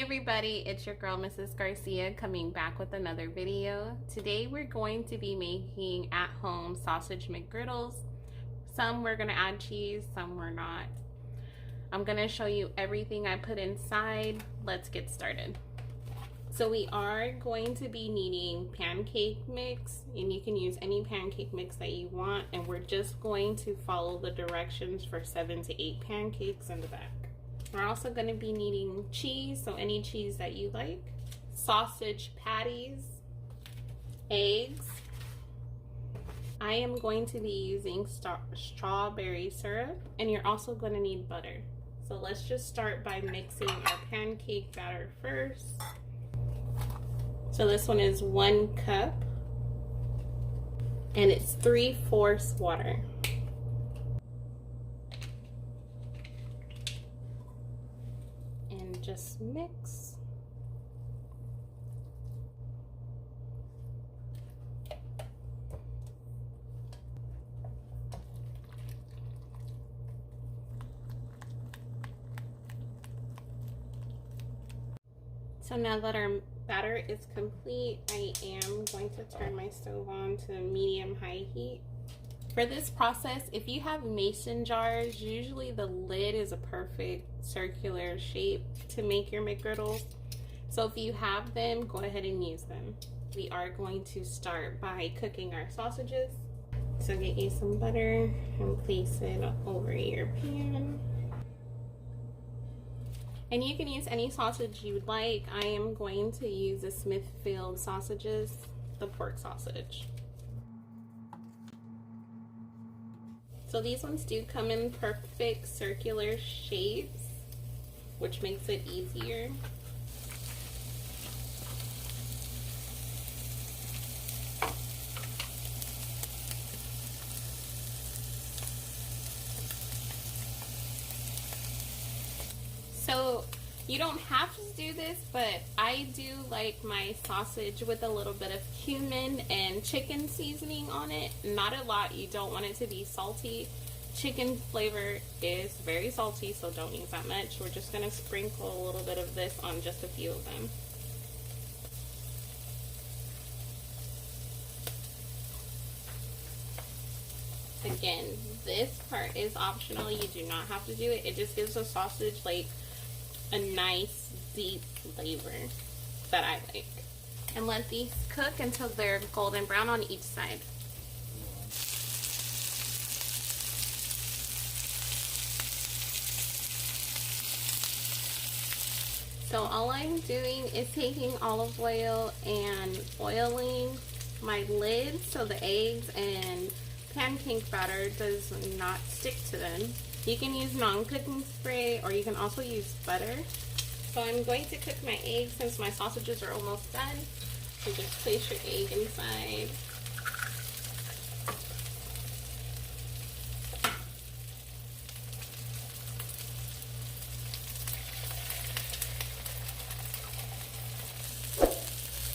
everybody, it's your girl Mrs. Garcia coming back with another video. Today we're going to be making at-home sausage McGriddles. Some we're going to add cheese, some we're not. I'm going to show you everything I put inside. Let's get started. So we are going to be needing pancake mix, and you can use any pancake mix that you want, and we're just going to follow the directions for 7 to 8 pancakes in the back. We're also going to be needing cheese, so any cheese that you like, sausage patties, eggs. I am going to be using strawberry syrup, and you're also going to need butter. So let's just start by mixing our pancake batter first. So this one is 1 cup, and it's 3/4 water. Just mix. So now that our batter is complete, I am going to turn my stove on to medium-high heat. For this process, if you have mason jars, usually the lid is a perfect circular shape to make your McGriddles. So if you have them, go ahead and use them. We are going to start by cooking our sausages. So get you some butter and place it over your pan. And you can use any sausage you would like. I am going to use the Smithfield sausages, the pork sausage. So these ones do come in perfect circular shapes, which makes it easier. So you don't have to do this, but I do like my sausage with a little bit of cumin and chicken seasoning on it. Not a lot, you don't want it to be salty. Chicken flavor is very salty, so don't use that much. We're just gonna sprinkle a little bit of this on just a few of them. Again, this part is optional, you do not have to do it. It just gives the sausage like a nice deep flavor that I like. And let these cook until they're golden brown on each side. So all I'm doing is taking olive oil and oiling my lid so the eggs and pancake batter does not stick to them. You can use non-cooking spray, or you can also use butter. So I'm going to cook my eggs since my sausages are almost done. So just place your egg inside.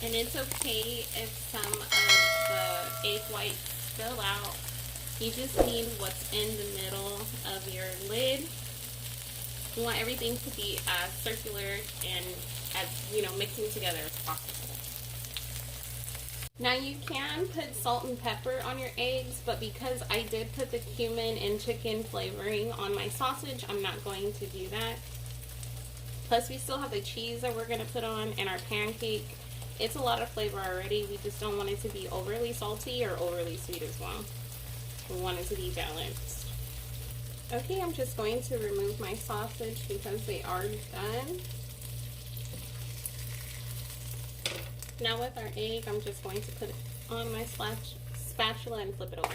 And it's okay if some of the egg whites spill out. You just need what's in the middle of your lid. You want everything to be as circular and as, mixing together as possible. Now you can put salt and pepper on your eggs, but because I did put the cumin and chicken flavoring on my sausage, I'm not going to do that. Plus we still have the cheese that we're going to put on and our pancake. It's a lot of flavor already. We just don't want it to be overly salty or overly sweet as well. We want it to be balanced. Okay, I'm just going to remove my sausage because they are done. Now with our egg, I'm just going to put it on my spatula and flip it over.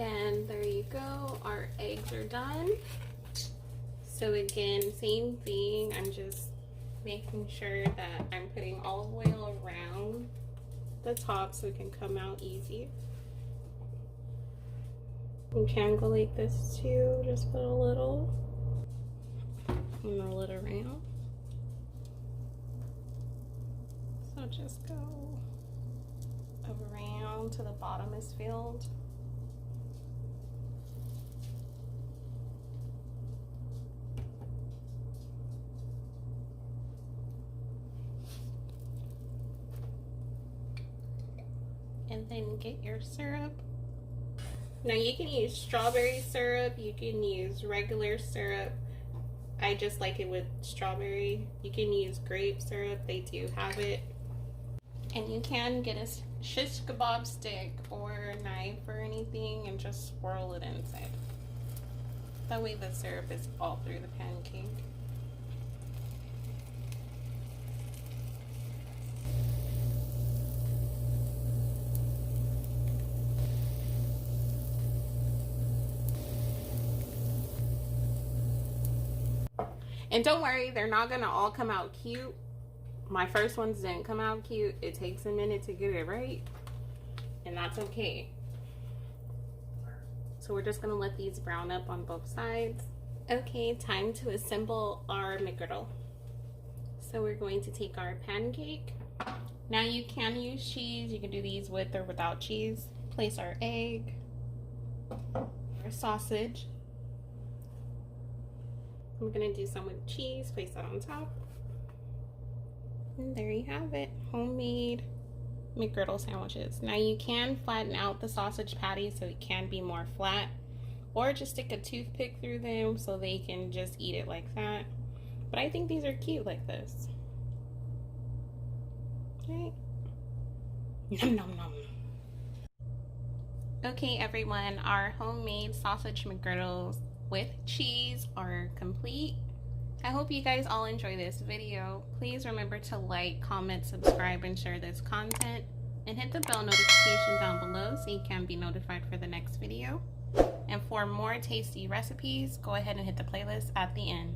And there you go, our eggs are done. So again, same thing, I'm just making sure that I'm putting olive oil around the top so it can come out easy. You can go like this too, just put a little and roll it around. So just go around till the bottom is filled. And then get your syrup. Now you can use strawberry syrup, you can use regular syrup. I just like it with strawberry. You can use grape syrup, they do have it. And you can get a shish kebab stick or a knife or anything and just swirl it inside. That way the syrup is all through the pancake. And don't worry, they're not gonna all come out cute. My first ones didn't come out cute. It takes a minute to get it right, and that's okay. So we're just gonna let these brown up on both sides. Okay, time to assemble our McGriddle. So we're going to take our pancake. Now you can use cheese. You can do these with or without cheese. Place our egg, our sausage. I'm gonna do some with cheese, place that on top. And there you have it, homemade McGriddle sandwiches. Now you can flatten out the sausage patties so it can be more flat, or just stick a toothpick through them so they can just eat it like that. But I think these are cute like this. Okay. Nom nom nom. Okay everyone, our homemade sausage McGriddles with cheese are complete. I hope you guys all enjoy this video. Please remember to like, comment, subscribe, and share this content, and hit the bell notification down below so you can be notified for the next video. And for more tasty recipes, go ahead and hit the playlist at the end.